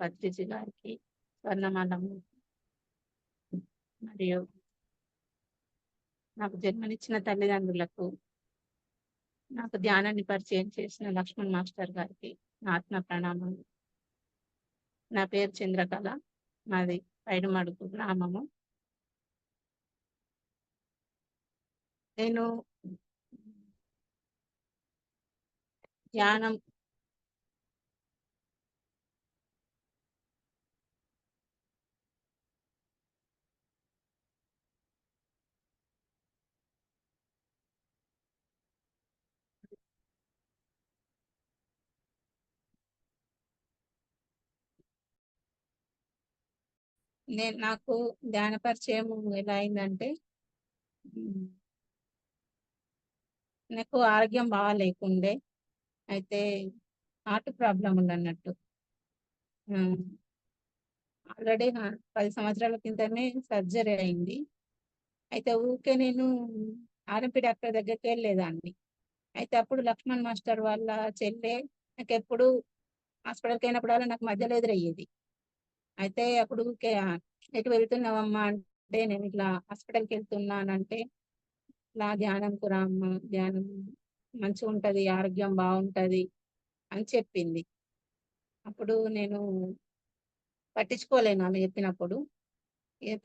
పత్రిజీ గారికి, స్వర్ణమాలమ్మ మరియు నాకు జన్మనిచ్చిన తల్లిదండ్రులకు, నాకు ధ్యానాన్ని పరిచయం చేసిన లక్ష్మణ్ మాస్టర్ గారికి నా ఆత్మ ప్రణామాలు. నా పేరు చంద్రకళ, మాది పైడుమడుగు గ్రామము. నేను ధ్యానం నాకు ధ్యాన పరిచయం ఎలా అయిందంటే, ఉమ్, నాకు ఆరోగ్యం బాగా లేకుండే. అయితే హార్ట్ ప్రాబ్లం ఉందన్నట్టు. ఆల్రెడీ 10 సంవత్సరాల కిందనే సర్జరీ అయింది. అయితే ఊరికే నేను ఆర్ఎంపీ డాక్టర్ దగ్గరికి వెళ్ళేదాన్ని. అయితే అప్పుడు లక్ష్మణ్ మాస్టర్ వాళ్ళ చెల్లె నాకు ఎప్పుడు హాస్పిటల్కి అయినప్పుడల్లా నాకు మధ్యలో ఎదురయ్యేది. అయితే అప్పుడు ఊరికే ఎటు వెళ్తున్నావమ్మా అంటే, నేను ఇట్లా హాస్పిటల్కి వెళ్తున్నానంటే, ఇలా ధ్యానంకు రామ్మ, ధ్యానం మంచిగా ఉంటది, ఆరోగ్యం బాగుంటది అని చెప్పింది. అప్పుడు నేను పట్టించుకోలేను ఆమె చెప్పినప్పుడు.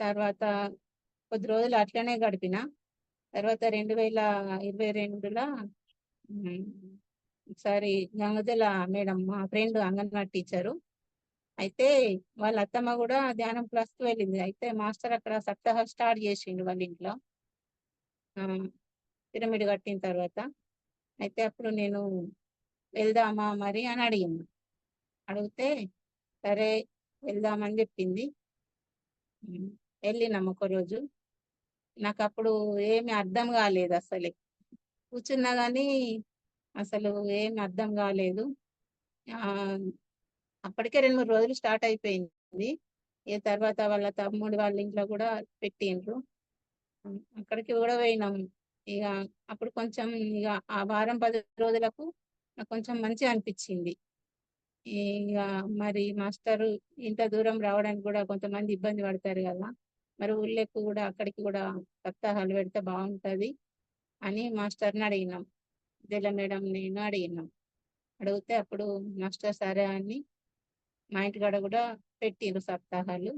తర్వాత కొద్ది రోజులు అట్లనే గడిపిన. తర్వాత 2022లో ఒకసారి గంగదల మేడం, మా ఫ్రెండ్ అంగన్వాడీ టీచరు, అయితే వాళ్ళ అత్తమ్మ కూడా ధ్యానం క్లాస్కి వెళ్ళింది. అయితే మాస్టర్ అక్కడ సప్తాహ స్టార్ట్ చేసిండు వాళ్ళ ఇంట్లో, పిరమిడ్ కట్టిన తర్వాత. అయితే అప్పుడు నేను వెళ్దామా మరి అని అడిగితే సరే వెళ్దామని చెప్పింది. వెళ్ళినాం ఒకరోజు. నాకు అప్పుడు ఏమి అర్థం కాలేదు, అసలే కూర్చున్నా కానీ అసలు ఏమి అర్థం కాలేదు. అప్పటికే 2-3 రోజులు స్టార్ట్ అయిపోయింది. తర్వాత వాళ్ళ తమ్ముడు వాళ్ళ ఇంట్లో కూడా పెట్టిండ్రు, అక్కడికి కూడా పోయినాం. ఇక అప్పుడు కొంచెం ఇక ఆ వారం 10 రోజులకు నాకు కొంచెం మంచిగా అనిపించింది. ఇక మరి మాస్టర్ ఇంత దూరం రావడానికి కూడా కొంతమంది ఇబ్బంది పడతారు కదా, మరి ఊళ్ళకు కూడా అక్కడికి కూడా సప్తాహాలు పెడితే బాగుంటది అని మాస్టర్ని అడిగినాం. ఇదేలా మేడం నేను అడిగితే అప్పుడు మాస్టర్ సరే అని మా ఇంటికాడ కూడా పెట్టిండ్రు సప్తాహాలు.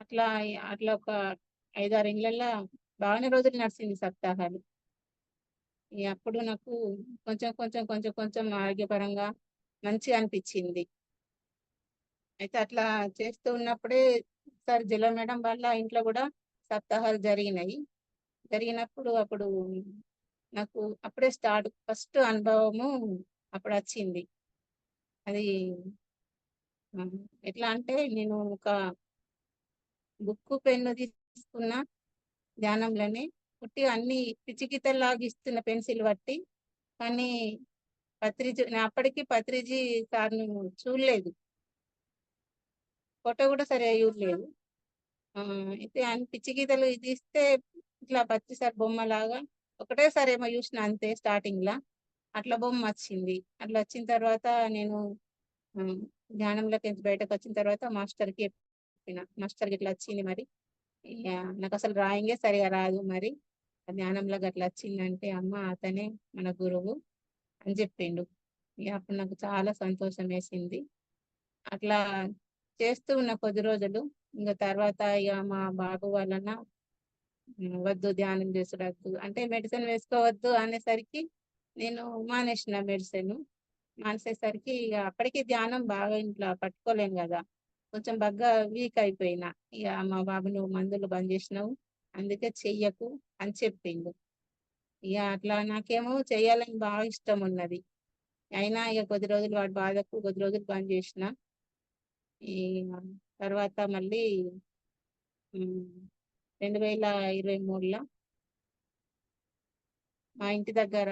అట్లా అట్లా ఒక 5-6 ఇళ్ళల్లో బాగానే రోజులు నడిచింది సప్తాహాలు. అప్పుడు నాకు కొంచెం కొంచెం కొంచెం కొంచెం ఆరోగ్యపరంగా మంచిగా అనిపించింది. అయితే అట్లా చేస్తూ ఉన్నప్పుడే ఒకసారి జిల్లా మేడం వాళ్ళ ఇంట్లో కూడా సప్తాహాలు జరిగినప్పుడు అప్పుడు నాకు అప్పుడే ఫస్ట్ అనుభవము అప్పుడు వచ్చింది. అది ఎట్లా అంటే, నేను ఒక బుక్ పెన్ను తీసుకున్న ధ్యానంలోనే పుట్టి అన్ని పిచ్చికితల్లాగా ఇస్తున్న పెన్సిల్ బట్టి, కానీ నేను అప్పటికి పత్రిజీ సార్ను చూడలేదు, ఫోటో కూడా సరిగా చూడలేదు. అయితే అన్ని పిచ్చి గీతలు ఇది ఇస్తే ఇట్లా పత్రి సార్ బొమ్మలాగా ఒకటేసారి ఏమో చూసిన, అంతే స్టార్టింగ్ లా అట్లా బొమ్మ వచ్చింది. అట్లా వచ్చిన తర్వాత నేను ధ్యానంలోకి బయటకు వచ్చిన తర్వాత మాస్టర్కి చెప్పిన, మాస్టర్కి ఇట్లా వచ్చింది మరి, నాకు అసలు డ్రాయింగే సరిగా రాదు, మరి ధ్యానంలోకి అట్లా వచ్చిందంటే అమ్మ అతనే మన గురువు అని చెప్పిండు. అప్పుడు నాకు చాలా సంతోషం వేసింది. అట్లా చేస్తూ ఉన్న కొద్ది రోజులు, ఇంకా తర్వాత ఇక మా బాబు వలన వద్దు ధ్యానం చేసుడద్దు అంటే, మెడిసిన్ వేసుకోవద్దు అనేసరికి నేను మానేసిన మెడిసిన్. మానేసేసరికి ఇక అప్పటికి ధ్యానం బాగా ఇంట్లో పట్టుకోలేను కదా, కొంచెం బాగా వీక్ అయిపోయినా. ఇక మా బాబు నువ్వు మందులు బంద్ చేసినావు, అందుకే చెయ్యకు అని చెప్పిండు. ఇక అట్లా నాకేమో చెయ్యాలని బాగా ఇష్టం ఉన్నది. అయినా ఇక కొద్ది రోజులు వాడి బాధకు కొద్ది రోజులు బంద్ చేసిన. ఈ తర్వాత మళ్ళీ 2023లో మా ఇంటి దగ్గర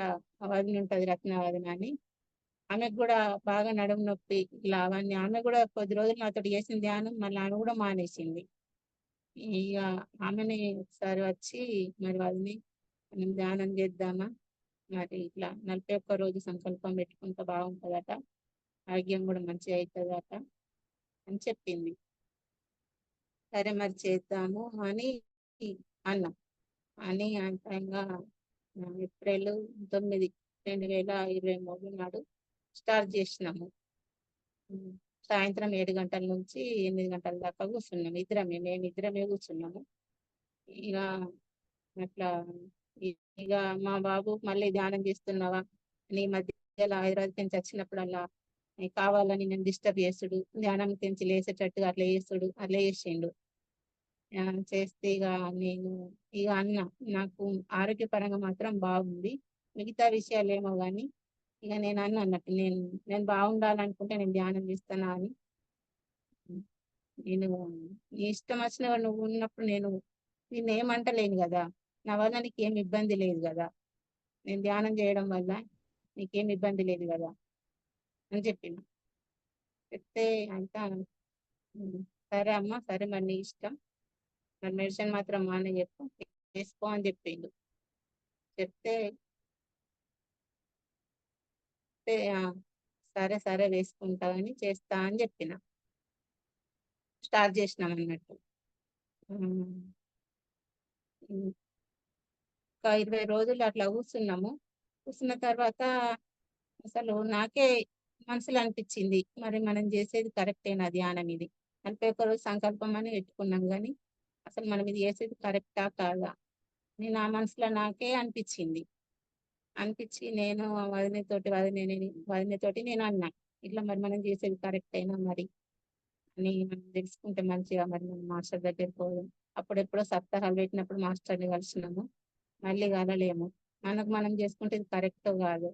వదిన ఉంటుంది, రత్నవదిన అని, ఆమెకు కూడా బాగా నడుము నొప్పి ఇలా అవన్నీ. ఆమె కూడా కొద్ది రోజులు నాతో చేసిన ధ్యానం మళ్ళీ ఆమె కూడా మానేసింది. ఇక ఆమెని ఒకసారి వచ్చి మరి వాళ్ళని మనం ధ్యానం చేద్దామా, మరి ఇట్లా 41 రోజు సంకల్పం పెట్టుకుంటే బాగుంటుందట, ఆరోగ్యం కూడా మంచిగా అవుతుందట అని చెప్పింది. సరే మరి చేద్దాము అని అన్నాం. అని అంతంగా ఏప్రిల్ 9, 2023 నాడు స్టార్ట్ చేసినాము. సాయంత్రం 7 గంటల నుంచి 8 గంటల దాకా కూర్చున్నాము. మేమిద్దరమే కూర్చున్నాము. ఇక అట్లా ఇక మా బాబు మళ్ళీ ధ్యానం చేస్తున్నావా నీ మధ్యలో హైదరాబాద్ నుంచి వచ్చినప్పుడల్లా కావాలని నేను డిస్టర్బ్ చేసుడు, ధ్యానం తెంచి లేసేటట్టుగా అట్లా చేస్తుడు, అట్లా చేసిండు. చేస్తే నేను అన్న నాకు ఆరోగ్యపరంగా మాత్రం బాగుంది, మిగతా విషయాలు ఏమో కానీ నేను అన్నట్టు నేను బాగుండాలనుకుంటే నేను ధ్యానం చేస్తానా అని. నేను నీ ఇష్టం వచ్చిన నువ్వు ఉన్నప్పుడు నేను ఏమంటలేను కదా, నా వల్ల నీకేం ఇబ్బంది లేదు కదా, నేను ధ్యానం చేయడం వల్ల నీకేం ఇబ్బంది లేదు కదా అని చెప్పిండు. చెప్తే అంతా సరే అమ్మ, సరే మరి నీ ఇష్టం, మరి మెడిసిన్ మాత్రం మానే చెప్పు, వేసుకో అని చెప్పిండు. చెప్తే సరే సరే వేసుకుంటా అని చేస్తా అని చెప్పిన. స్టార్ట్ చేసినాం అన్నట్టు. ఒక 20 రోజులు అట్లా కూర్చున్నాము. కూర్చున్న తర్వాత అసలు నాకే మనసులో అనిపించింది, మరి మనం చేసేది కరెక్టేనా ధ్యానం ఇది. 41 రోజు సంకల్పం అని పెట్టుకున్నాం కానీ అసలు మనం ఇది చేసేది కరెక్టా కాదా అని నా మనసులో నాకే అనిపించింది. అనిపించి నేను వదినతోటి నేను అన్నా, ఇట్లా మరి మనం చేసేది కరెక్ట్ అయినా మరి అని మనం తెలుసుకుంటే మంచిగా, మరి మనం మాస్టర్ దగ్గరికి పోదాం. అప్పుడెప్పుడో సప్తాహాలు పెట్టినప్పుడు మాస్టర్ని కలిసినాము, మళ్ళీ కలలేము, మనకు మనం చేసుకుంటే ఇది కరెక్ట్ కాదు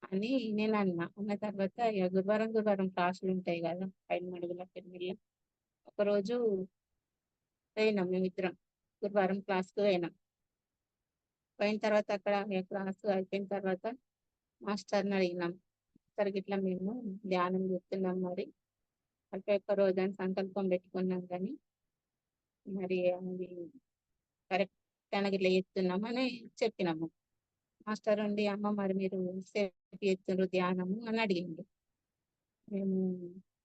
అని నేను అన్న తర్వాత ఇక గురువారం క్లాసులు ఉంటాయి కదా పైన మడుగుల పెళ్ళిళ్ళ. ఒకరోజు పోయినాం మేమిద్దరం, గురువారం క్లాస్కి పోయినాం. పోయిన తర్వాత అక్కడ క్లాస్ అయిపోయిన తర్వాత మాస్టర్ని అడిగినాం, సార్ ఇట్లా మేము ధ్యానం చేస్తున్నాం, మరి 41 రోజు అని సంకల్పం పెట్టుకున్నాం కానీ మరి అది కరెక్ట్ అని ఇట్లా చేస్తున్నాం అని చెప్పినాము. మాస్టర్ ఉండి అమ్మ మరి మీరు సేపు చేస్తున్నారు ధ్యానము అని అడిగిండు. మేము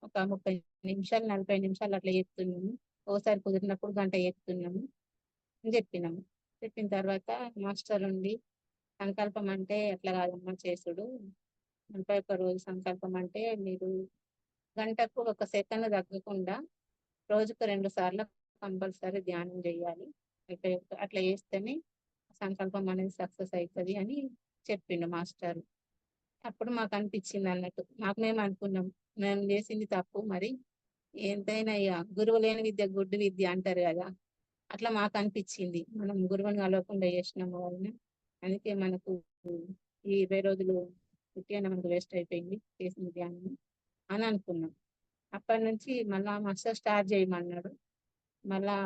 ఒక 30 నిమిషాలు 40 నిమిషాలు అట్లా చేస్తున్నాము, ఓసారి కుదిరినప్పుడు గంట చేస్తున్నాము అని చెప్పినాము. చెప్పిన తర్వాత మాస్టర్ ఉండి సంకల్పం అంటే అట్లా కాదమ్మా చేసుడు, 41 రోజు సంకల్పం అంటే మీరు గంటకు 1 సెకండ్ తగ్గకుండా రోజుకు 2 సార్లు కంపల్సరీ ధ్యానం చేయాలి, అట్లా చేస్తేనే సంకల్పం అనేది సక్సెస్ అవుతుంది అని చెప్పిండు మాస్టర్. అప్పుడు మాకు అనిపించింది అన్నట్టు, మేము అనుకున్నాం మేము చేసింది తప్పు, మరి ఎంతైనా ఇక గురువు లేని విద్య గుడ్డు విద్య అంటారు కదా, అట్లా మాకు అనిపించింది మనం గురువుని కలవకుండా చేసినాము వలన, అందుకే మనకు ఈ 20 రోజులు పుట్టిన మనకు వేస్ట్ అయిపోయింది చేసిన ధ్యానం అని అనుకున్నాం. అప్పటి నుంచి మళ్ళా మాస్టర్ స్టార్ట్ చేయమన్నాడు. మళ్ళా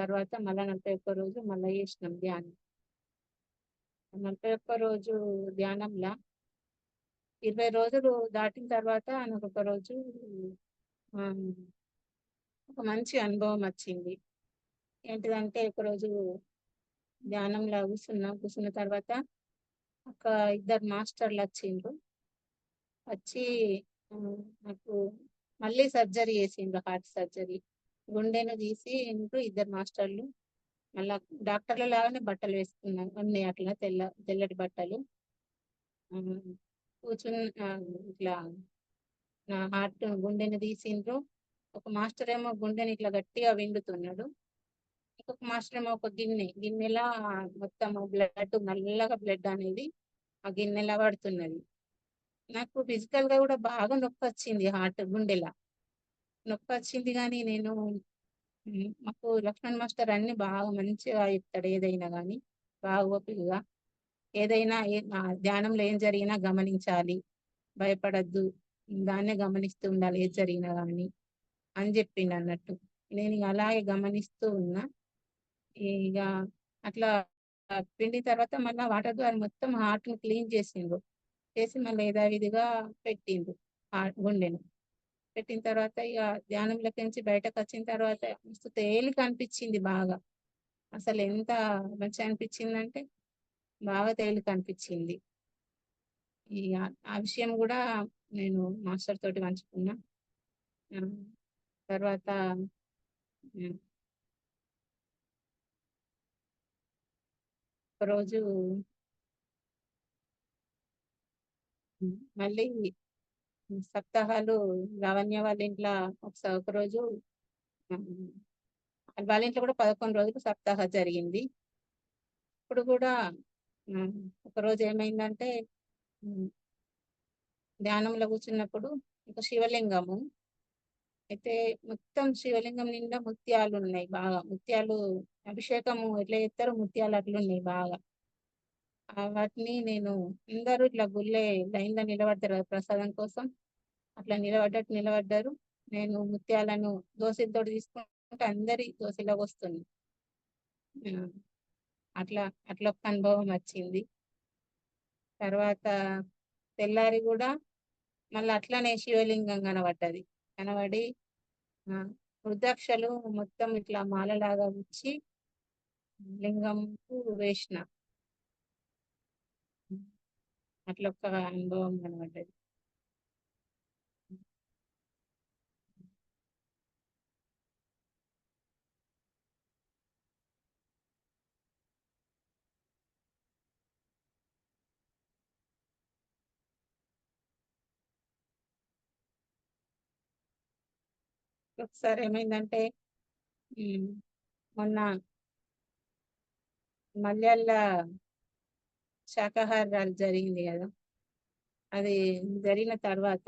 తర్వాత మళ్ళా 41 రోజు మళ్ళీ చేసినాం ధ్యానం. 41 రోజు ధ్యానంలో 20 రోజులు దాటిన తర్వాత నాకు ఒక రోజు ఒక మంచి అనుభవం వచ్చింది. ఏంటిదంటే ఒకరోజు ధ్యానంలో కూర్చున్న తర్వాత ఒక 2 మాస్టర్లు వచ్చిండ్రు. వచ్చి నాకు మళ్ళీ సర్జరీ చేసిండ్రు, హార్ట్ సర్జరీ. గుండెను తీసి 2 మాస్టర్లు మళ్ళా డాక్టర్ల లాగానే బట్టలు వేసుకున్నాం, ఉన్నాయి అట్లా తెల్లటి బట్టలు. కూర్చుని ఇట్లా నా గుండెని తీసిండ్రు. ఒక మాస్టర్ ఏమో గుండెని ఇట్లా గట్టిగా విండుతున్నాడు, ఇంకొక మాస్టర్ ఏమో ఒక గిన్నెలా మొత్తం బ్లడ్, నల్లగా బ్లడ్ అనేది ఆ గిన్నెలా పడుతున్నది. నాకు ఫిజికల్ గా కూడా బాగా నొప్పి వచ్చింది, గుండెలా నొప్పి వచ్చింది. కానీ మాకు లక్ష్మణ్ మాస్టర్ అన్ని బాగా మంచిగా చెప్తాడు, ఏదైనా కానీ బాగా ఓపికగా, ఏదైనా ధ్యానంలో ఏం జరిగినా గమనించాలి, భయపడద్దు, దాన్నే గమనిస్తూ ఉండాలి ఏది జరిగినా కానీ అని చెప్పిండు అన్నట్టు. నేను అలాగే గమనిస్తూ ఉన్నా. ఇక అట్లా పిండి తర్వాత మళ్ళీ వాటర్ ద్వారా మొత్తం హార్ట్ని క్లీన్ చేసిండ్రు, చేసి మళ్ళీ యథావిధిగా పెట్టిండ్రు గుండెను. పెట్టిన తర్వాత ఇక ధ్యానంలోకి నుంచి బయటకు వచ్చిన తర్వాత మస్తు తేలిక అనిపించింది బాగా. అసలు ఎంత మంచి అనిపించిందంటే బాగా తేలిక అనిపించింది. ఆ విషయం కూడా నేను మాస్టర్ తోటి పంచుకున్నా. తర్వాత ఉమ్, ఒకరోజు మళ్ళీ సప్తాహాలు లావణ్య వాళ్ళ ఇంట్లో ఒకరోజు ఉమ్, వాళ్ళ ఇంట్లో కూడా 11 రోజులు సప్తాహం జరిగింది. ఇప్పుడు కూడా ఉమ్, ఒకరోజు ఏమైందంటే ఉమ్, ధ్యానంలో కూర్చున్నప్పుడు ఒక శివలింగము అయితే మొత్తం శివలింగం నిండా ముత్యాలు ఉన్నాయి. బాగా ముత్యాలు అభిషేకము ఎట్లా చేస్తారో ముత్యాలు అట్లున్నాయి బాగా. వాటిని నేను అందరూ ఇట్లా గుళ్ళే లైన్ లో నిలబడతారు కదా ప్రసాదం కోసం, అట్లా నిలబడ్డారు. నేను ముత్యాలను దోశలతో తీసుకుంటే అందరి దోశలోకి వస్తుంది. ఆ, అట్లా అట్లా ఒక అనుభవం వచ్చింది. తర్వాత తెల్లారి కూడా మళ్ళీ అట్లనే శివలింగం కనబడ్డది. కనబడి ఆ, రుద్రాక్షలు మొత్తం ఇట్లా మాలలాగా గుచ్చి లింగంకు వేసిన. అట్లా ఒక అనుభవం కనబడ్డది. ఒకసారి ఏమైందంటే ఉమ్, మొన్న మల్యాల శాకాహారాలు జరిగింది కదా, అది జరిగిన తర్వాత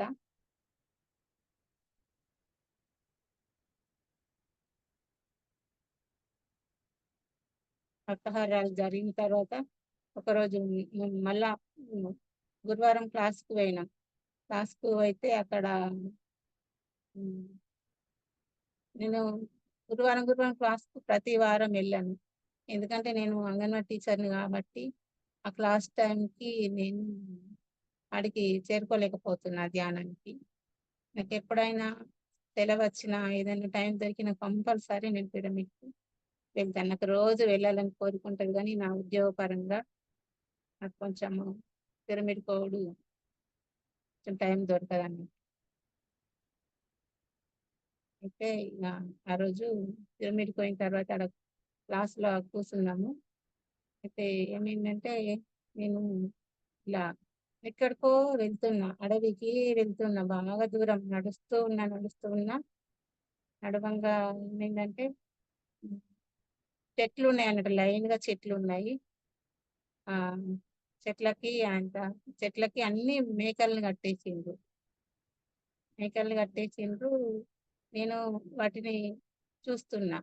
శాకాహారాలు జరిగిన తర్వాత ఒకరోజు మళ్ళా ఉమ్, గురువారం క్లాస్కి పోయినాం. క్లాస్కు అయితే అక్కడ ఉమ్, నేను గురువారం క్లాస్కు ప్రతి వారం వెళ్ళాను. ఎందుకంటే నేను అంగన్వాడీ టీచర్ని కాబట్టి ఆ క్లాస్ టైంకి నేను ఆడికి చేరుకోలేకపోతున్నా ధ్యానానికి. నాకు ఎప్పుడైనా సెలవు వచ్చినా ఏదైనా టైం దొరికినా కంపల్సరీ నేను పిరమిడ్కి వెళ్తాను. నాకు రోజు వెళ్ళాలని కోరుకుంటుంది కానీ నా ఉద్యోగపరంగా నాకు కొంచెం పిరమిడ్ పోవడు కొంచెం టైం దొరకదండి. అయితే ఇక ఆ రోజు పిరమిడ్కి పోయిన తర్వాత ఆడ క్లాస్లో కూర్చున్నాము. అయితే ఏమైందంటే నేను ఇలా ఎక్కడికో వెళ్తున్నా, అడవికి వెళ్తున్నా, బాగా దూరం నడుస్తూ ఉన్నా. నడవంగా ఏమైందంటే చెట్లు ఉన్నాయి అన్నట్టు, లైన్ గా చెట్లు ఉన్నాయి. ఆ చెట్లకి అన్ని మేకల్ని కట్టేసిండ్రు. నేను వాటిని చూస్తున్నా.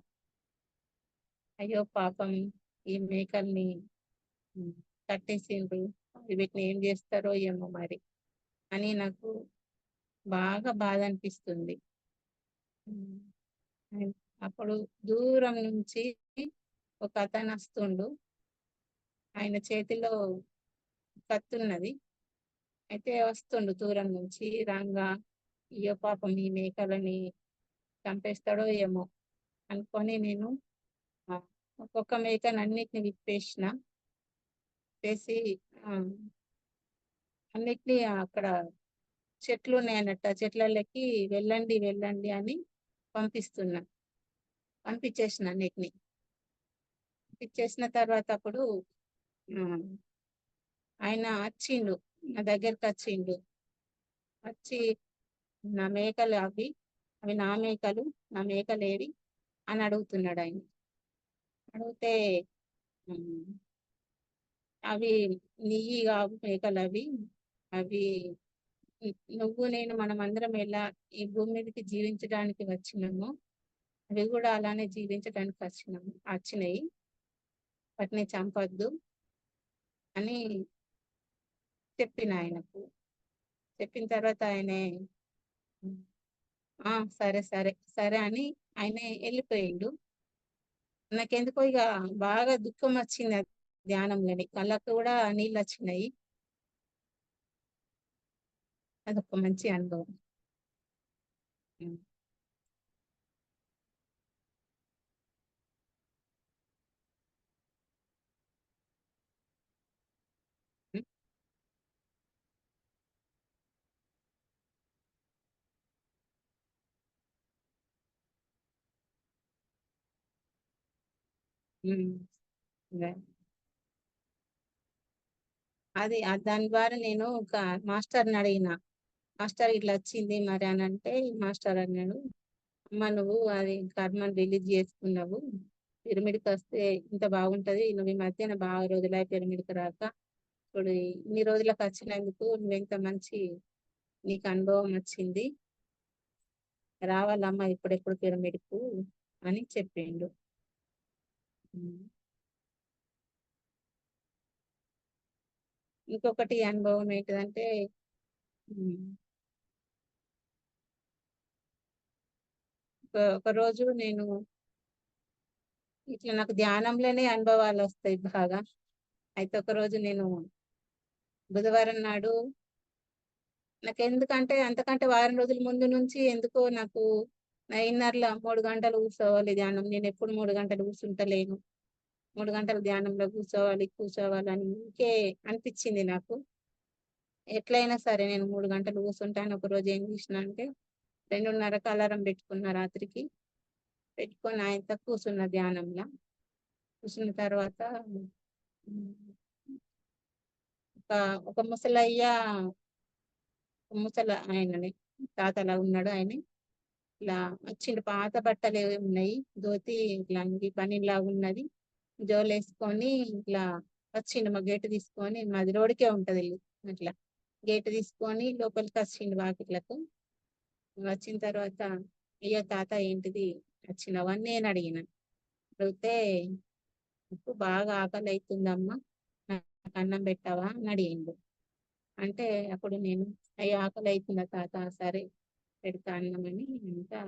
అయ్యో పాపం, ఈ మేకల్ని ఉమ్, కట్టేసిండ్రు, వీటిని ఏం చేస్తారో ఏమో మరి అని నాకు బాగా బాధ అనిపిస్తుంది. ఉమ్, అప్పుడు దూరం నుంచి ఒక అతను వస్తుండు. ఆయన చేతిలో కత్తున్నది. అయితే వస్తుండు దూరం నుంచి రాగా, అయ్యో పాపం ఈ మేకలని చంపేస్తాడో ఏమో అనుకొని నేను ఆ, ఒక్కొక్క మేకను అన్నిటిని విప్పేసి ఆ, అన్నిటిని అక్కడ చెట్లు ఉన్నాయన్నట్టు ఆ చెట్లకి వెళ్ళండి వెళ్ళండి అని పంపిస్తున్నా. పంపించేసిన అన్నిటిని. పంపించేసిన తర్వాత అప్పుడు ఆ, ఆయన వచ్చిండు, నా దగ్గరికి వచ్చిండు. వచ్చి నా మేకలు అవి నా మేకలేవి అని అడుగుతున్నాడు ఆయన. అడిగితే ఉమ్, అవి నీయి కావు మేకలు అవి. అవి నువ్వు నేను మనం అందరం ఎలా ఈ భూమి మీదకి జీవించడానికి వచ్చినామో అవి కూడా అలానే జీవించడానికి వచ్చినాయి. వాటిని చంపొద్దు అని చెప్పిన ఆయనకు. చెప్పిన తర్వాత ఆయనే ఆ సరే సరే సరే అని ఆయన వెళ్ళిపోయిండు. నాకెందుకో ఇక బాగా దుఃఖం వచ్చింది ఆ ధ్యానంలోని, కళ్ళకు కూడా నీళ్ళు వచ్చినాయి. అదొక మంచి అనుభవం. ఉమ్. ఉమ్, అదే. అది దాని ద్వారా నేను ఒక మాస్టర్ని అడిగిన, మాస్టర్ ఇట్లా వచ్చింది మరి అని అంటే, మాస్టర్ అన్నాడు, అమ్మ నువ్వు అది కర్మను రిలీజ్ చేసుకున్నావు, పిరమిడ్కి వస్తే ఇంత బాగుంటది, నువ్వు ఈ మధ్యన బాగా రోజులై పిరమిడ్కి రాక, ఇప్పుడు ఇన్ని రోజులకు వచ్చినందుకు నువ్వు ఎంత మంచి నీకు అనుభవం వచ్చింది, రావాలమ్మా ఇప్పుడెప్పుడు పిరమిడ్కు అని చెప్పిండు. ఉమ్. ఇంకొకటి అనుభవం ఏంటిదంటే, ఉమ్, ఒక రోజు నేను ఇట్లా నాకు ధ్యానంలోనే అనుభవాలు వస్తాయి బాగా. అయితే ఒక రోజు నేను బుధవారం నాడు, నాకు ఎందుకంటే అంతకంటే వారం రోజుల ముందు నుంచి ఎందుకో నాకు 9:30 3 గంటలు కూర్చోవాలి ధ్యానం, నేను ఎప్పుడు 3 గంటలు కూర్చుంటలేను, 3 గంటలు ధ్యానంలో కూర్చోవాలి కూర్చోవాలి అని ఇంకే అనిపించింది నాకు. ఎట్లయినా సరే నేను 3 గంటలు కూర్చుంటాను. ఒక రోజు ఏం చేసిన అంటే 2:30కి అలారం పెట్టుకున్న రాత్రికి, పెట్టుకొని ఆయనతో కూర్చున్న ధ్యానంలో. కూర్చున్న తర్వాత ఉమ్, ఒక ఒక ముసలయ్య, ముసల ఆయనని, తాతలా ఉన్నాడు ఆయన, ఇలా వచ్చిండు, పాత బట్టలు ఏవి ఉన్నాయి, ధోతి ఇట్లా అంగి పనిలాగా ఉన్నది, జోలేసుకొని ఇట్లా వచ్చిండు, మా గేటు తీసుకొని, మాది రోడ్డుకే ఉంటది ఇల్లు, అట్లా గేటు తీసుకొని లోపలికి వచ్చిండు వాకిట్లకు. వచ్చిన తర్వాత, అయ్యో తాత ఏంటిది వచ్చినవని నేను అడిగిన, అడిగితే నాకు బాగా ఆకలి అవుతుందమ్మా, నాకు అన్నం పెట్టావా అని అడిగిండు. అంటే అప్పుడు నేను, అయ్యో ఆకలి అవుతుందా తాత, సరే పెడతా అన్నమని, ఇంకా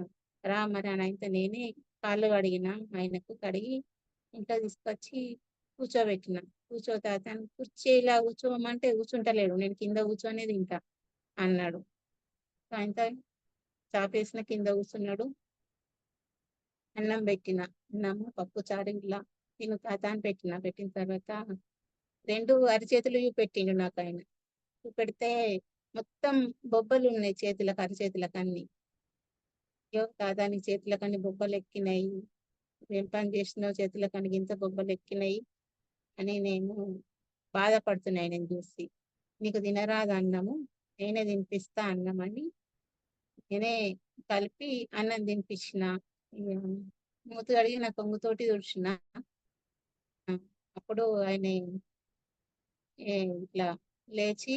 రా మరి అని అయితే నేనే కాళ్ళు కడిగిన, ఆయనకు కడిగి ఇంట్లో తీసుకొచ్చి కూర్చోబెట్టిన. కూర్చోతాను, కుర్చీలా కూర్చోమంటే కూర్చుంటలేడు, నేను కింద కూర్చొనేది ఇంకా అన్నాడు. ఆయన చాపేసిన కింద కూర్చున్నాడు. అన్నం పెట్టిన, అన్నము పప్పు చారు ఇలా తిను తాత అని పెట్టిన తర్వాత రెండు అరిచేతులు పెట్టిండు నాకు ఆయన. పెడితే మొత్తం బొబ్బలు ఉన్నాయి చేతులకు, అరిచేతులకు అన్ని. అయ్యో తాత నీ చేతులకు అన్ని బొబ్బలు ఎక్కినాయి, ఏం పని చేసినావు చేతులకు అన్ని ఇంత బొబ్బలు ఎక్కినాయి అని నేను బాధపడుతున్నాయి నేను చూసి. నీకు తినరాదు అన్నము, నేనే తినిపిస్తా అన్నం అని నేనే కలిపి అన్నం తినిపించిన. ఇక మూతి కడిగి నా కొంగుతోటి తుడిచిన. అప్పుడు ఆయన ఇట్లా లేచి,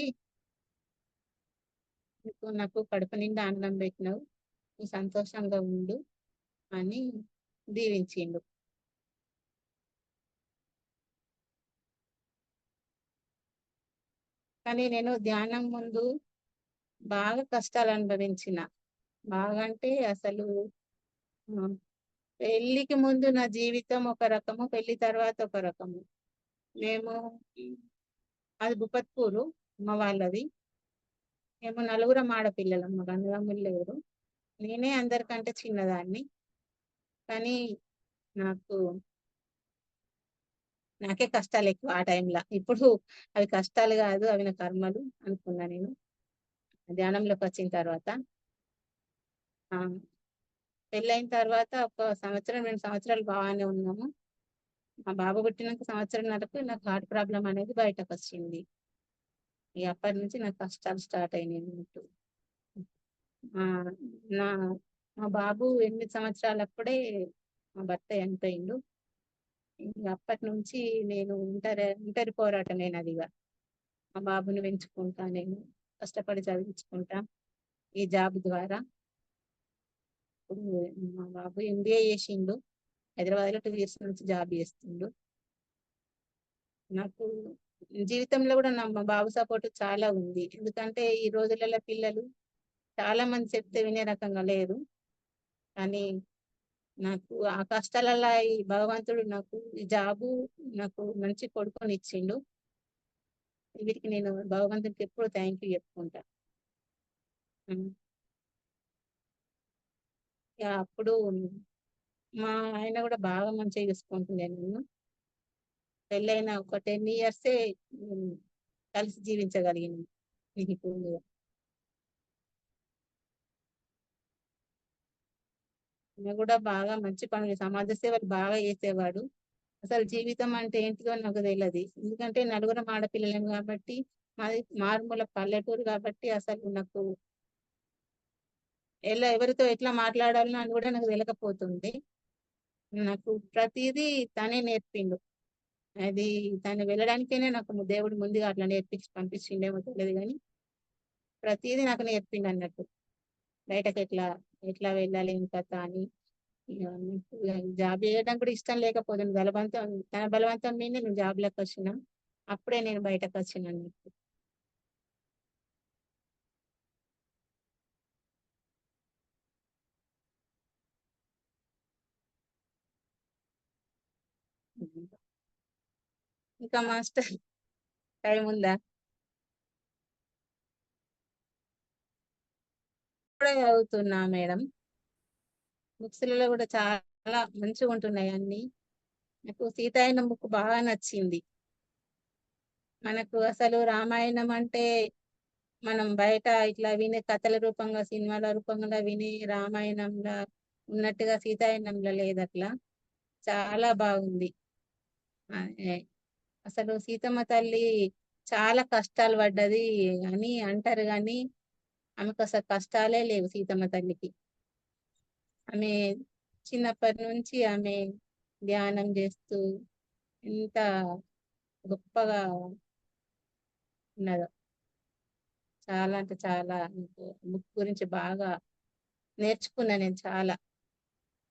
నాకు కడుపు నిండా అన్నం పెట్టినావు, నువ్వు సంతోషంగా ఉండు అని దీవించిండు. కానీ నేను ధ్యానం ముందు బాగా కష్టాలు అనుభవించిన. బాగా అంటే అసలు ఆ, పెళ్లికి ముందు నా జీవితం ఒక రకము, పెళ్లి తర్వాత ఒక రకము. మేము అది భూపత్పూరు, మా వాళ్ళది. మేము నలుగురం ఆడపిల్లలం, మాకు అన్నదమ్ములు లేరు, నేనే అందరికంటే చిన్నదాన్ని. కానీ నాకు నాకే కష్టాలు ఎక్కువ ఆ టైంలో. ఇప్పుడు అవి కష్టాలు కాదు, అవి నా కర్మలు అనుకున్నా నేను ధ్యానంలోకి వచ్చిన తర్వాత. ఆ, పెళ్ళైన తర్వాత ఒక సంవత్సరం 2 సంవత్సరాలు బాగానే ఉన్నాము. మా బాబు పుట్టినాక సంవత్సరంన్నరకు నాకు హార్ట్ ప్రాబ్లం అనేది బయటకు వచ్చింది. అప్పటి నుంచి నాకు కష్టాలు స్టార్ట్ అయినాయి అన్నట్టు. ఆ, నా మా బాబు 8 సంవత్సరాలప్పుడే మా భర్త చనిపోయిండు. అప్పటి నుంచి నేను ఒంటరి పోరాటం నేను అదిగా. మా బాబుని పెంచుకుంటా, నేను కష్టపడి చదివించుకుంటా ఈ జాబ్ ద్వారా. ఇప్పుడు మా బాబు MBA చేసిండు, హైదరాబాద్ లో 2 years నుంచి జాబ్ చేస్తుండు. నాకు జీవితంలో కూడా మా బాబు సపోర్ట్ చాలా ఉంది. ఎందుకంటే ఈ రోజులలో పిల్లలు చాలా మంది చెప్తే వినే రకంగా లేరు. కానీ నాకు ఆ కష్టాలలో ఈ భగవంతుడు నాకు ఈ జాబు, నాకు మంచి కొడుకుని ఇచ్చిండు. వీటికి నేను భగవంతుడికి ఎప్పుడు థ్యాంక్ యూ చెప్పుకుంటా. ఉమ్. ఇక అప్పుడు మా ఆయన కూడా బాగా మంచిగా చూసుకుంటుండే నన్ను. పెళ్ళైన ఒక 10 years కలిసి జీవించగలిగింది. ఇప్పుడు ఆయన కూడా బాగా మంచి పనులు, సమాజ సేవలు బాగా చేసేవాడు. అసలు జీవితం అంటే ఏంటిదో నాకు తెలియదు. ఎందుకంటే నలుగురం ఆడపిల్లలం కాబట్టి, మాది మారుమూల పల్లెటూరు కాబట్టి అసలు నాకు ఎవరితో ఎట్లా మాట్లాడాలో అని కూడా నాకు తెలియకపోతుంది. నాకు ప్రతిదీ తనే నేర్పిండు. అది తను వెళ్ళడానికేనే నాకు దేవుడు ముందుగా అట్లా నేర్పించి పంపించిండేమో తెలియదు కానీ ప్రతిదీ నాకు నేర్పిండు అన్నట్టు. బయటకు ఎట్లా ఎట్లా వెళ్ళాలి ఏం కథ అని. ఇక జాబ్ చేయడం కూడా ఇష్టం లేకపోతుంది. తన బలవంతం మీద నేను జాబ్ లోకి వచ్చిన. అప్పుడే నేను బయటకు వచ్చిన అన్నట్టు. ఇంకా మాస్టర్ టైం ఉందా? ఇప్పుడే చదువుతున్నా మేడం. బుక్స్ లలో కూడా చాలా మంచిగా ఉంటున్నాయి అన్ని. నాకు సీతాయనం బుక్ బాగా నచ్చింది. మనకు అసలు రామాయణం అంటే మనం బయట ఇట్లా వినే కథల రూపంగా సినిమాల రూపంగా విని రామాయణంలో ఉన్నట్టుగా సీతాయనంలో లేదు అట్లా. చాలా బాగుంది. ఆ, ఏ- అసలు సీతమ్మ తల్లి చాలా కష్టాలు పడ్డది అని అంటారు కానీ ఆమెకు అసలు కష్టాలే లేవు సీతమ్మ తల్లికి. ఆమె చిన్నప్పటి నుంచి ఆమె ధ్యానం చేస్తూ ఎంత గొప్పగా ఉన్నదో. చాలా అంటే చాలా బుక్ గురించి బాగా నేర్చుకున్నా నేను చాలా.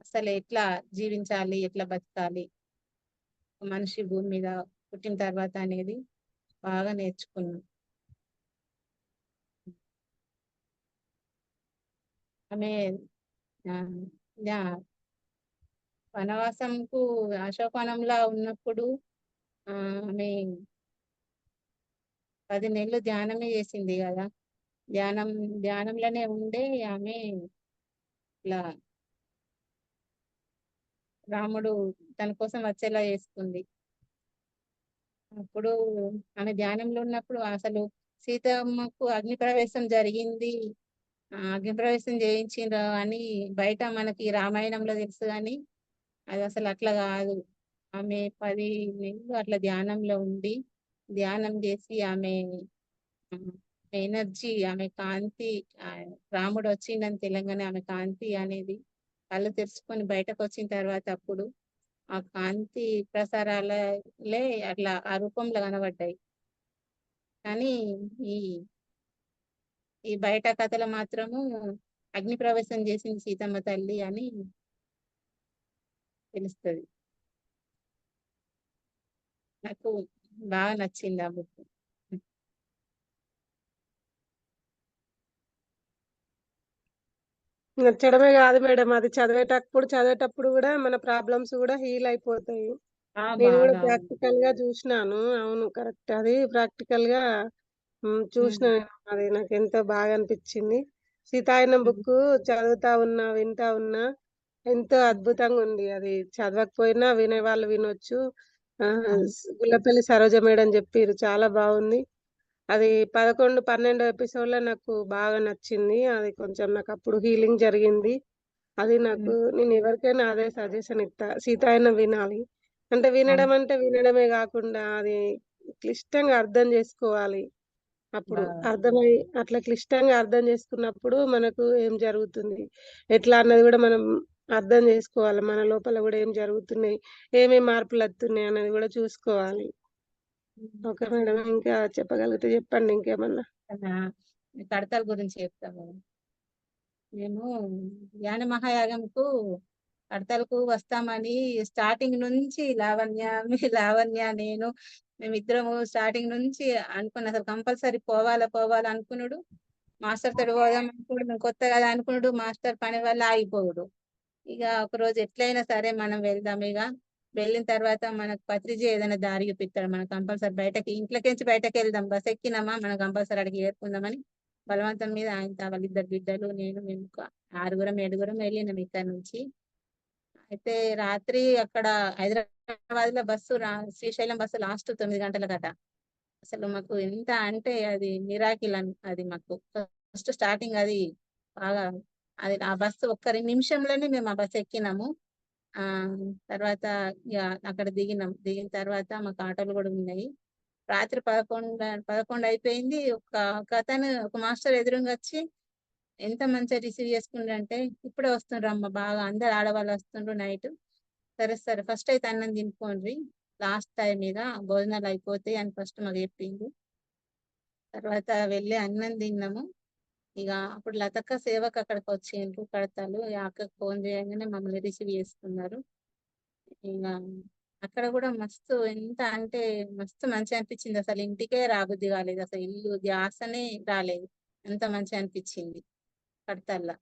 అసలు ఎట్లా జీవించాలి, ఎట్లా బతకాలి ఒక మనిషి భూమి మీద పుట్టిన తర్వాత అనేది బాగా నేర్చుకున్నాం. ఆమె ఆ, యా- వనవాసంకు అశోకవనంలో ఉన్నప్పుడు ఆ, ఆమె 10 నెలలు ధ్యానమే చేసింది కదా. ధ్యానం ధ్యానంలోనే ఉండే ఆమె ఇలా రాముడు తన కోసం వచ్చేలా చేసుకుంది. అప్పుడు ఆమె ధ్యానంలో ఉన్నప్పుడు అసలు సీతమ్మకు అగ్ని ప్రవేశం జరిగింది. అగ్ని ప్రవేశం చేయించిండ్రు అని బయట మనకి రామాయణంలో తెలుసు కానీ అది అసలు అట్లా కాదు. ఆమె 10 నెలలు అట్లా ధ్యానంలో ఉండి ధ్యానం చేసి ఆమె ఎనర్జీ ఆమె కాంతి ఆ, రాముడు వచ్చిండని తెలంగాణ ఆమె కాంతి అనేది కళ్ళు తెరుచుకొని బయటకు వచ్చిన తర్వాత అప్పుడు ఆ కాంతి ప్రసారాలే అట్లా ఆ రూపంలో కనబడ్డాయి. కానీ ఈ ఈ బయట కథలు మాత్రము అగ్ని ప్రవేశం చేసింది సీతమ్మ తల్లి అని తెలుస్తది. నాకు బాగా నచ్చింది ఆ బుక్. నచ్చడమే కాదు మేడం, అది చదివేటప్పుడు కూడా మన ప్రాబ్లమ్స్ కూడా హీల్ అయిపోతాయి. నేను కూడా బాగా ప్రాక్టికల్ గా చూసినాను. అవును, కరెక్ట్. అది ప్రాక్టికల్ గా చూసిన ఉమ్, నేను. అది నాకు ఎంతో బాగా అనిపించింది. సీతాయనం ఉమ్, బుక్ చదువుతా ఉన్నా, వింటా ఉన్నా, ఎంతో అద్భుతంగా ఉంది. అది చదవకపోయినా వినేవాళ్ళు వినొచ్చు. ఆ, అవును. గుల్లపల్లి సరోజ మేడం చెప్పారు, చాలా బాగుంది. అది 11, 12 ఎపిసోడ్లో నాకు బాగా నచ్చింది. అది కొంచెం నాకు అప్పుడు హీలింగ్ జరిగింది. అది నాకు, ఉమ్, నేను ఎవరికైనా అదే సజెషన్ ఇస్తా, సీతాయనం వినాలి. అంటే అవును. వినడం అంటే వినడమే కాకుండా అది క్లిష్టంగా అర్థం చేసుకోవాలి. అప్పుడు బాగా అర్థమై అట్లా క్లిష్టంగా అర్థం చేసుకున్నప్పుడు మనకు ఏం జరుగుతుంది, ఎట్లా అన్నది కూడా మనం అర్థం చేసుకోవాలి. మన లోపల కూడా ఏం జరుగుతున్నాయి, ఏమేం మార్పులు వస్తున్నాయి అన్నది కూడా చూసుకోవాలి. ఉమ్. ఓకే మేడం, ఇంకా చెప్పగలిగితే చెప్పండి ఇంకేమన్నా. కదా, కడతల గురించి చెప్తాము. మేము జ్ఞాన మహాయాగంకు కడతలకు వస్తామని స్టార్టింగ్ నుంచి లావణ్య నేను మేమిద్దరము స్టార్టింగ్ నుంచి అనుకున్న అసలు కంపల్సరీ పోవాలా పోవాలా అనుకున్నాడు. మాస్టర్ తోటి పోదాం అనుకున్నాడు. మేము కొత్త కదా అనుకున్నాడు. మాస్టర్ పని వల్ల ఆగిపోవుడు. ఇక ఒక రోజు ఎట్లయినా సరే మనం వెళ్దాం. ఇక వెళ్ళిన తర్వాత మనకు పత్రిజీ ఏదైనా దారి చూపిస్తాడు. మనం కంపల్సరీ బయటకి ఇంట్లోకించి బయటకి వెళ్దాం. బస్ ఎక్కినామా మనం కంపల్సరీ అడిగి చేరుకుందామని బలవంతం మీద ఆయన వాళ్ళిద్దరు బిడ్డలు నేను మేము ఆరుగురం ఏడుగురం వెళ్ళినాం ఇక్కడ నుంచి. అయితే రాత్రి అక్కడ హైదరాబాద్ లో శ్రీశైలం బస్సు లాస్ట్ 9 గంటలకట. అసలు మాకు ఎంత అంటే అది మిరాకిల్ అది మాకు ఫస్ట్ స్టార్టింగ్ అది బాగా అది ఆ బస్సు ఒక్క 2 నిమిషంలోనే మేము ఆ బస్సు ఎక్కినాము. ఆ తర్వాత ఇక అక్కడ దిగిన తర్వాత మాకు ఆటోలు కూడా ఉన్నాయి. రాత్రి 11 అయిపోయింది. ఒక అతను ఒక మాస్టర్ ఎదురుగా వచ్చి ఎంత మంచిగా రిసీవ్ చేసుకుండ్రంటే, ఇప్పుడే వస్తుండ్రమ్మా బాగా అందరు ఆడవాళ్ళు వస్తుండ్రు నైట్. సరే సరే ఫస్ట్ అయితే అన్నం తినుకోండ్రి, లాస్ట్ టైం మీద భోజనాలు అయిపోతాయి అని ఫస్ట్ మాకు చెప్పిండు. తర్వాత వెళ్ళి అన్నం తిన్నాము. ఇక అప్పుడు లతక్క సేవకు అక్కడికి వచ్చిండ్రు కడతాలు. ఇక అక్కకు ఫోన్ చేయగానే మమ్మల్ని రిసీవ్ చేసుకున్నారు. ఇక అక్కడ కూడా మస్తు ఎంత అంటే మస్తు మంచిగా అనిపించింది. అసలు ఇంటికే రాబుద్ది కాలేదు, అసలు ఇల్లు ధ్యాసనే రాలేదు. ఎంత మంచిగా అనిపించింది కడతాల్లా.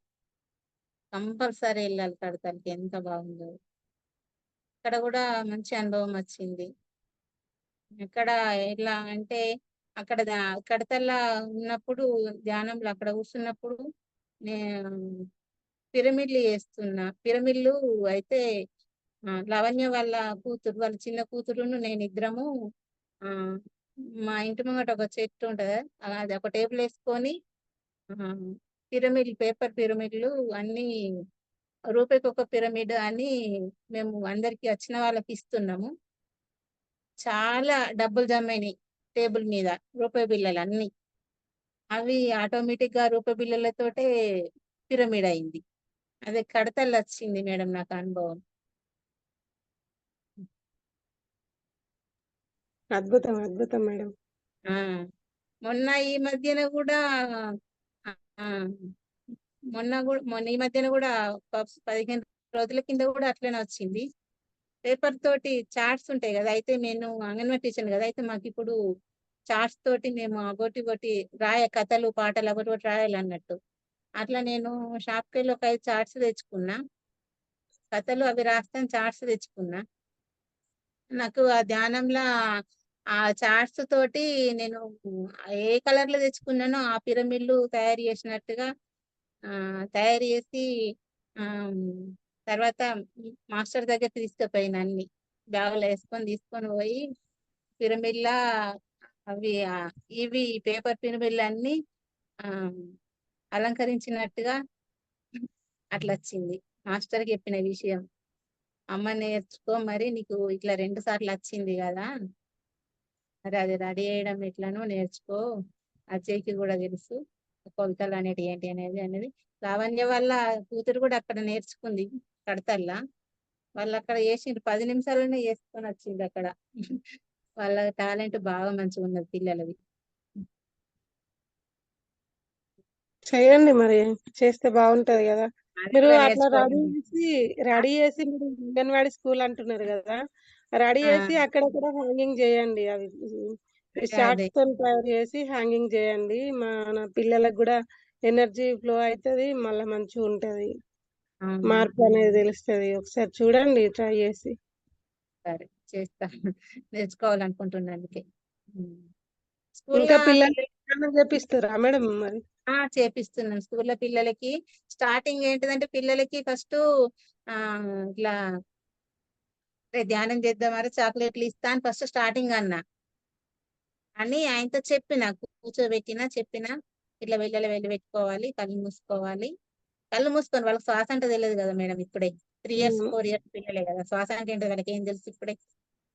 కంపల్సరీ వెళ్ళాలి కడతాలకి, ఎంత బాగుందో. ఇక్కడ కూడా మంచి అనుభవం వచ్చింది. ఇక్కడ ఎలా అంటే అక్కడ కడతల్లా ఉన్నప్పుడు ధ్యానంలో అక్కడ కూర్చున్నప్పుడు నేను పిరమిడ్లు చేస్తున్నా. పిరమిడ్లు అయితే లావణ్య వాళ్ళ కూతురు, వాళ్ళ చిన్న కూతురును నేను ఇద్దరము ఆ మా ఇంటి ముంగట ఒక చెట్టు ఉంటది, అది ఒక టేబుల్ వేసుకొని ఆ, పిరమిడ్ పేపర్ పిరమిడ్లు అన్ని రూపాయికి ఒక పిరమిడ్ అని మేము అందరికి వచ్చిన వాళ్ళకి ఇస్తున్నాము. చాలా డబ్బులు జమైనాయి టేబుల్ మీద, రూపాయి బిళ్ళలు అన్ని. అవి ఆటోమేటిక్ గా రూపాయి బిళ్ళలతోటే పిరమిడ్ అయింది. అదే కడతలు వచ్చింది మేడం నాకు అనుభవం. అద్భుతం, అద్భుతం మేడం. ఆ మొన్న ఈ మధ్యన కూడా ఆ, మొన్న ఈ మధ్యన కూడా ఒక 15 రోజుల కింద కూడా అట్లనే వచ్చింది. పేపర్ తోటి చార్ట్స్ ఉంటాయి కదా, అయితే నేను అంగన్వాడీ టీచర్ కదా, అయితే మాకు ఇప్పుడు చార్ట్స్ తోటి మేము ఒకటి కథలు పాటలు ఒకటి రాయాలన్నట్టు. అట్లా నేను షాప్కి వెళ్ళి ఒక 5 చార్ట్స్ తెచ్చుకున్నా, కథలు అవి రాస్తాను చార్ట్స్ తెచ్చుకున్నా. నాకు ఆ ధ్యానంలో ఆ చార్ట్స్ తోటి నేను ఏ కలర్ లో తెచ్చుకున్నానో ఆ పిరమిడ్లు తయారు చేసినట్టుగా ఆ తయారు చేసి ఆ తర్వాత మాస్టర్ దగ్గర తీసుకుపోయిన అన్ని బ్యాగులు వేసుకొని తీసుకొని పోయి పిరమిడ్లా అవి ఇవి పేపర్ పిరమిడ్లు అన్ని ఆ అలంకరించినట్టుగా అట్లా వచ్చింది. మాస్టర్ చెప్పిన విషయం, అమ్మ నేర్చుకో మరి, నీకు ఇట్లా 2 సార్లు వచ్చింది కదా, మరి అది రెడీ చేయడం ఎట్లనో నేర్చుకో, అజయ్కి కూడా తెలుసు కొలతలు అనేటి ఏంటి అనేది. లావణ్య వల్ల కూతురు కూడా అక్కడ నేర్చుకుంది కడతల్లా. వాళ్ళు అక్కడ చేసిండ్రు 10 నిమిషాలనే చేసుకొని వచ్చింది అక్కడ. వాళ్ళ టాలెంట్ బాగా మంచిగా ఉన్నది పిల్లలది. చేయండి మరి, చేస్తే బాగుంటది కదా. అది మీరు కూడా అట్లా నేర్చుకోవాలండి. రెడీ చేసి మీరు అంగన్వాడీ స్కూల్ అంటున్నారు కదా, రెడీ ఆ, చేసి అక్కడక్కడ హ్యాంగింగ్ చేయండి. అవి అదే అదే షార్ట్స్ తో తయారు చేసి హ్యాంగింగ్ చేయండి. మన పిల్లలకు కూడా ఎనర్జీ ఫ్లో అవుతుంది, మళ్ళీ మంచిగా ఉంటది, అవును. మార్పు అనేది తెలుస్తుంది. ఒకసారి చూడండి, ట్రై చేసి. సరే చేస్తా. నేర్చుకోవాలనుకుంటున్నా అందుకే. ఇంకా స్కూల్లో పిల్లలు పిల్లలు ఏమన్నా చేపిస్తారా మేడం మరి? చేపిస్తున్నాను స్కూల్లో పిల్లలకి. స్టార్టింగ్ ఏంటిదంటే పిల్లలకి ఫస్ట్ ఇట్లా ధ్యానం చేద్దామని చాక్లెట్లు ఇస్తా అని ఫస్ట్ స్టార్టింగ్ అని ఆయనతో చెప్పిన ఇట్లా వెళ్ళి పెట్టుకోవాలి, కళ్ళు మూసుకోవాలి. కళ్ళు మూసుకొని వాళ్ళకి శ్వాస అంటే తెలియదు కదా మేడం ఇప్పుడే. 3 ఇయర్స్ ఉమ్, 4 ఇయర్స్ పిల్లలే కదా, శ్వాస అంటే ఏంటో వాళ్ళకి ఏం తెలుసు ఇప్పుడే.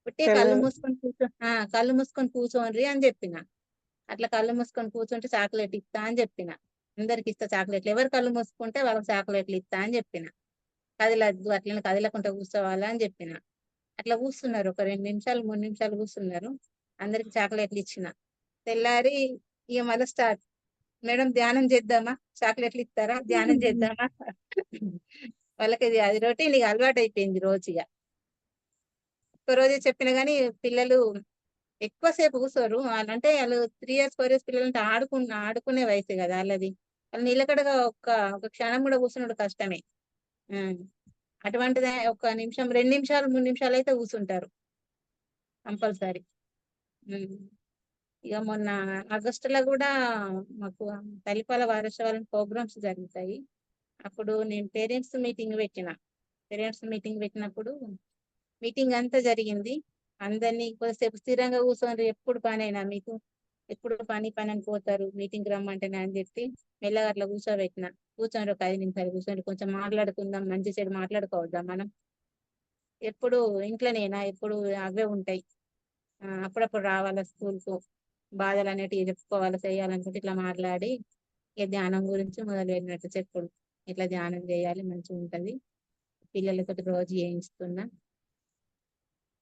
పుట్టి కళ్ళు తెలవదు. మూసుకొని కళ్ళు మూసుకొని కూర్చోండి అని చెప్పిన. అట్లా కళ్ళు మూసుకొని కూర్చుంటే చాక్లెట్ ఇస్తా అని చెప్పిన. అందరికి ఇస్తా చాక్లెట్లు, ఎవరు కళ్ళు మూసుకుంటే వాళ్ళకి చాక్లెట్లు ఇస్తా అని చెప్పిన. కదిలద్దు, అట్లనే కదిలకుండా కూర్చోవాలా అని చెప్పిన. అట్లా కూర్చున్నారు, ఒక 2 నిమిషాలు 3 నిమిషాలు కూర్చున్నారు. అందరికి చాక్లెట్లు ఇచ్చిన. తెల్లారి ఇక మళ్ళీ స్టార్ట్, మేడం ధ్యానం చేద్దామా, చాక్లెట్లు ఇస్తారా, ధ్యానం చేద్దామా. వాళ్ళకి అది రొటీన్ ఇక అలవాటు అయిపోయింది రోజుగా. ఒక్క రోజే చెప్పిన గానీ పిల్లలు ఎక్కువసేపు కూర్చోరు. వాళ్ళంటే వాళ్ళు 3 ఇయర్స్ 4 ఇయర్స్ పిల్లలు అంటే ఆడుకునే వయసు కదా వాళ్ళది. వాళ్ళు నిలకడగా ఒక క్షణం కూడా కూర్చున్నాడు కష్టమే. ఉమ్. అటువంటిదే ఒక నిమిషం 2 నిమిషాలు 3 నిమిషాలు అయితే కూర్చుంటారు కంపల్సరీ. ఇక మొన్న ఆగస్టులో కూడా మాకు తల్లిపాల వారోత్సవాల ప్రోగ్రామ్స్ జరుగుతాయి. అప్పుడు నేను పేరెంట్స్ మీటింగ్ పెట్టినప్పుడు మీటింగ్ అంతా జరిగింది. అందరినీ కొద్దిసేపు స్థిరంగా కూర్చొని, ఎప్పుడు పనైనా మీకు, ఎప్పుడు పని అని పోతారు మీటింగ్ రమ్మంటేనే అని చెప్పి మెల్లగా అట్లా కూర్చోబెట్టిన. కూర్చొని ఒక 5 నిమిషాలు కూర్చొని కొంచెం మాట్లాడుకుందాం, మంచి చెడు మాట్లాడుకోవద్దాం మనం. ఎప్పుడు ఇంట్లోనేనా? ఎప్పుడు అవే ఉంటాయి. అప్పుడప్పుడు రావాలా స్కూల్‌కు. బాధలనేటివి చెప్పుకోవాలా, చేయాలనుకుంటే ఇట్లా మాట్లాడి ఇక ధ్యానం గురించి మొదలుపెట్టినట్టు చెప్పుడు. ఇట్లా ధ్యానం చేయాలి మంచిగుంటది. పిల్లలతోటి రోజు చేయిస్తున్నా.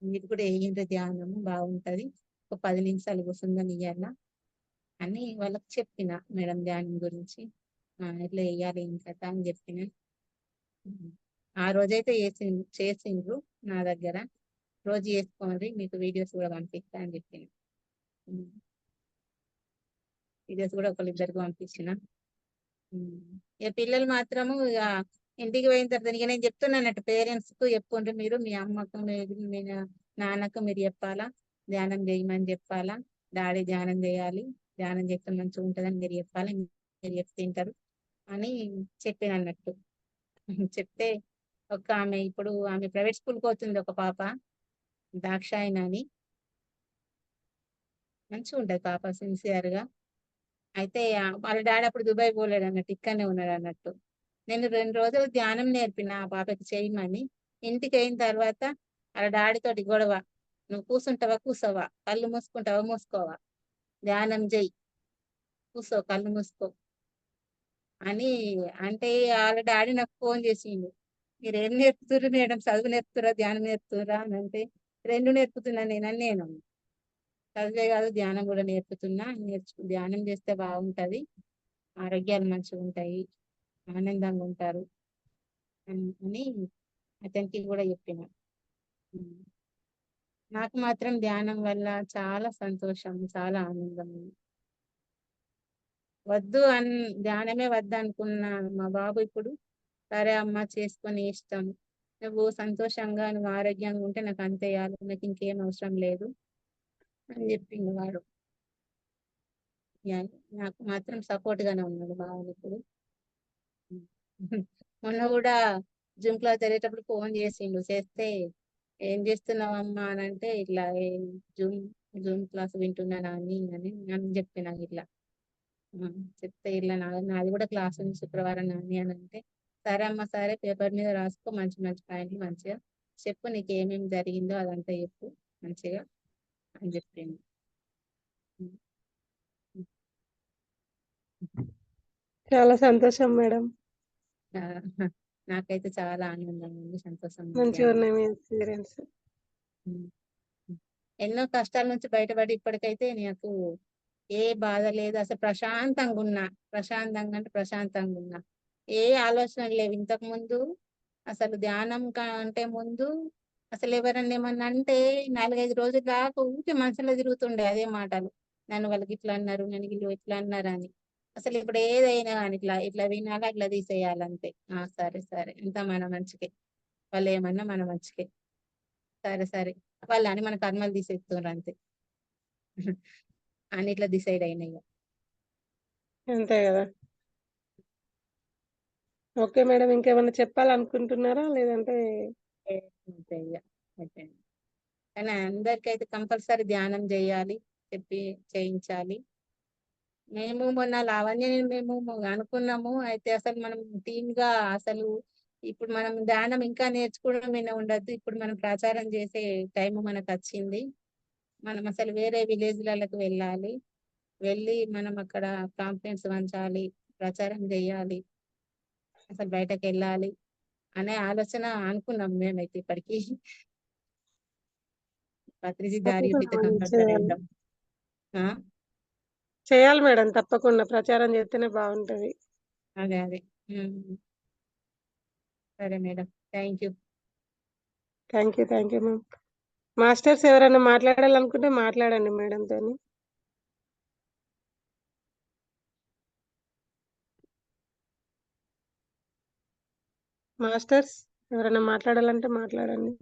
మీరు కూడా చేయండి ధ్యానం బాగుంటది. ఒక 10 నిమిషాలు కూర్చుందని ఇయ్యాల అని వాళ్ళకి చెప్పిన మేడం ధ్యానం గురించి. ఇట్లా చేయాలి ఏం కథ అని చెప్పిన. ఆ రోజైతే చేసిండ్రు నా దగ్గర. రోజు చేసుకోండి మీకు వీడియోస్ కూడా పంపిస్తా అని చెప్పిన. వీడియోస్ కూడా ఒకళ్ళిద్దరికి పంపించిన. ఇక పిల్లలు మాత్రము ఇక ఇంటికి పోయిన తర్వాత ఇక నేను చెప్తున్నానట్టు పేరెంట్స్ కు చెప్పుండ్రు మీరు మీ అమ్మకు మీ నాన్నకు మీరు చెప్పాలా, ధ్యానం చేయమని చెప్పాలా, డాడీ ధ్యానం చేయాలి, ధ్యానం చేస్తే మంచిగా ఉంటుందని మీరు చెప్పాలి, మీరు చెప్తే తింటారు అని చెప్పాను అన్నట్టు. చెప్తే ఒక ఆమె ఇప్పుడు ఆమె ప్రైవేట్ స్కూల్కి పోతుంది ఒక పాప, దాక్షాయణ అని. మంచిగా ఉంటది పాప సిన్సియర్ గా. అయితే వాళ్ళ డాడీ అప్పుడు దుబాయ్ పోలేడు అన్నట్టు, ఇక్కడనే ఉన్నాడు అన్నట్టు. నేను 2 రోజులు ధ్యానం నేర్పిన ఆ పాపకి చేయమని. ఇంటికి అయిన తర్వాత వాళ్ళ డాడీ తోటి గొడవ. నువ్వు కూర్చుంటావా కూర్చోవా, కళ్ళు మూసుకుంటావా మూసుకోవా, ధ్యానం చెయ్యి, కూర్చో కళ్ళు మూసుకో అని అంటే వాళ్ళ డాడీ నాకు ఫోన్ చేసిండు. మీరు ఏం నేర్పుతుర్రు మేడం, చదువు నేర్పుతురా ధ్యానం నేర్పుతురా అని అంటే 2 నేర్పుతున్నా నేను. చదివే కాదు ధ్యానం కూడా నేర్పుతున్నా, ధ్యానం చేస్తే బాగుంటది, ఆరోగ్యాలు మంచిగా ఉంటాయి, ఆనందంగా ఉంటారు అని అతనికి కూడా చెప్పిన. ఉమ్. నాకు మాత్రం ధ్యానం వల్ల చాలా సంతోషం, చాలా ఆనందం. వద్దు ధ్యానమే వద్దు అనుకున్న మా బాబు ఇప్పుడు సరే అమ్మ చేసుకొని ఇష్టం, నువ్వు సంతోషంగా నువ్వు ఆరోగ్యంగా ఉంటే నాకు అంతే చాలు, నాకు ఇంకేం అవసరం లేదు అని చెప్పిండు వాడు. నాకు మాత్రం సపోర్ట్ గానే ఉన్నాడు బాబు ఇప్పుడు. మొన్న కూడా జిమ్ క్లాస్ జరిగేటప్పుడు ఫోన్ చేసిండు. చేస్తే ఏం చేస్తున్నావమ్మా అని అంటే ఇట్లా జూమ్ జూమ్ క్లాస్ వింటున్నానా అని అని చెప్పిన ఇట్లా. చెప్తే ఇలా నాది కూడా క్లాస్ ఉంది శుక్రవారం నాని అని అంటే సరే అమ్మ సరే పేపర్ మీద రాసుకో, మంచి మంచి పాయింట్లు మంచిగా చెప్పు, నీకు ఏమేమి జరిగిందో అదంతా చెప్పు మంచిగా అని చెప్పింది. చాలా సంతోషం మేడం. ఆ, నాకైతే చాలా ఆనందంగా ఉంది, సంతోషంగా ఉంది మంచిగా అమ్మ. ఉన్నాయి మీ ఎక్స్పీరియన్స్. ఉమ్. ఎన్నో కష్టాల నుంచి బయటపడి ఇప్పటికైతే నాకు ఏ బాధ లేదు, అసలు ప్రశాంతంగా ఉన్నా. ప్రశాంతంగా అంటే ప్రశాంతంగా ఉన్నా, ఏ ఆలోచన లేవు. ఇంతకు ముందు అసలు ధ్యానం కంటే ముందు అసలు ఎవరన్నా ఏమన్నా అంటే 4-5 రోజుల దాకా ఊరికే మనసులో తిరుగుతుండే అదే మాటలు. నన్ను వాళ్ళకి ఇట్లా అన్నారు, నన్ను వీళ్ళు ఇట్లా అన్నారు అని. అసలు ఇప్పుడు ఏదైనా కానీ ఇట్లా ఇట్లా వినాలా, ఇట్లా తీసేయాలంతే. సరే సరే అంత మన మంచికే, వాళ్ళు ఏమన్నా మన మంచికే, సరే సరే వాళ్ళు అని మన కర్మలు తీసేస్తున్నారు అంతే అని ఇట్లా డిసైడ్ అయినాయి. అంతే కదా. ఓకే మేడం, ఇంకేమైనా చెప్పాలనుకుంటున్నారా లేదంటే? అంతే ఇక అయిపోయింది. కానీ అందరికైతే కంపల్సరీ ధ్యానం చేయాలి, చెప్పి చేయించాలి. మేము మొన్న మేము అనుకున్నాము. అయితే అసలు మనం టీమ్ గా అసలు ఇప్పుడు మనం ధ్యానం ఇంకా నేర్చుకోవడం మీద ఉండద్దు, ఇప్పుడు మనం ప్రచారం చేసే టైం మనకు వచ్చింది. మనం అసలు వేరే విలేజ్లకు వెళ్ళాలి, వెళ్ళి మనం అక్కడ కాన్ఫరెన్స్ పంచాలి, ప్రచారం చేయాలి, అసలు బయటకు వెళ్ళాలి అనే ఆలోచన అనుకున్నాం మేమైతే ఇప్పటికి. పత్రిజీ దారి తప్పకుండా చూపితే మేడం కంపల్సరీ చేయాలి. వెళ్దాం. ఆ, చేయాలి మేడం, తప్పకుండా ప్రచారం చేస్తేనే బాగుంటది. అదే అదే. ఉమ్. సరే madam, thank you. Thank you ma'am. Masters ఎవరైనా మాట్లాడాలనుకుంటే మాట్లాడండి మేడం తోని. మాస్టర్స్ ఎవరైనా మాట్లాడాలంటే మాట్లాడండి.